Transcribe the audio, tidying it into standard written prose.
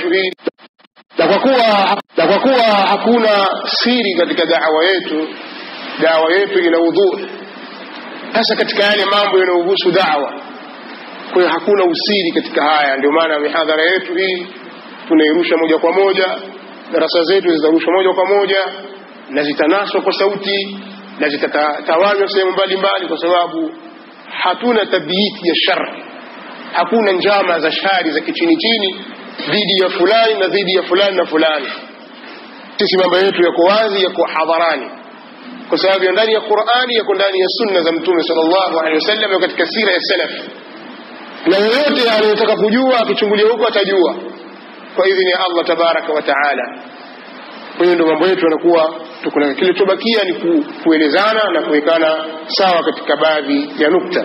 hii. Na kwa kuwa hakuna siri katika dawa yetu ina udhu hasa katika yale mambo yanayohusu da'wa. Kwa hiyo hakuna usiri katika haya, ndio maana mihadhara yetu hii tunairusha moja kwa moja, darasa zetu zitarushwa moja kwa moja na zitanaswa kwa sauti na zitatawanywa sehemu mbalimbali, kwa sababu hatuna tabiiti ya shar, hakuna njama za shari za kichini chini dhidi ya fulani na dhidi ya fulani na fulani. Sisi mambo yetu yako wazi, yako hadharani, kwa sababu ndani ya Qur'ani, yako ndani ya sunna za Mtume sallallahu alaihi wasallam, na katika sira ya salaf. Na yote anayotaka kujua akichungulia huko atajua kwa idhini ya Allah tabaraka wa taala. Kwa hiyo ndio mambo yetu yanakuwa kilichobakia ni kuelezana na kuwekana sawa katika baadhi ya nukta.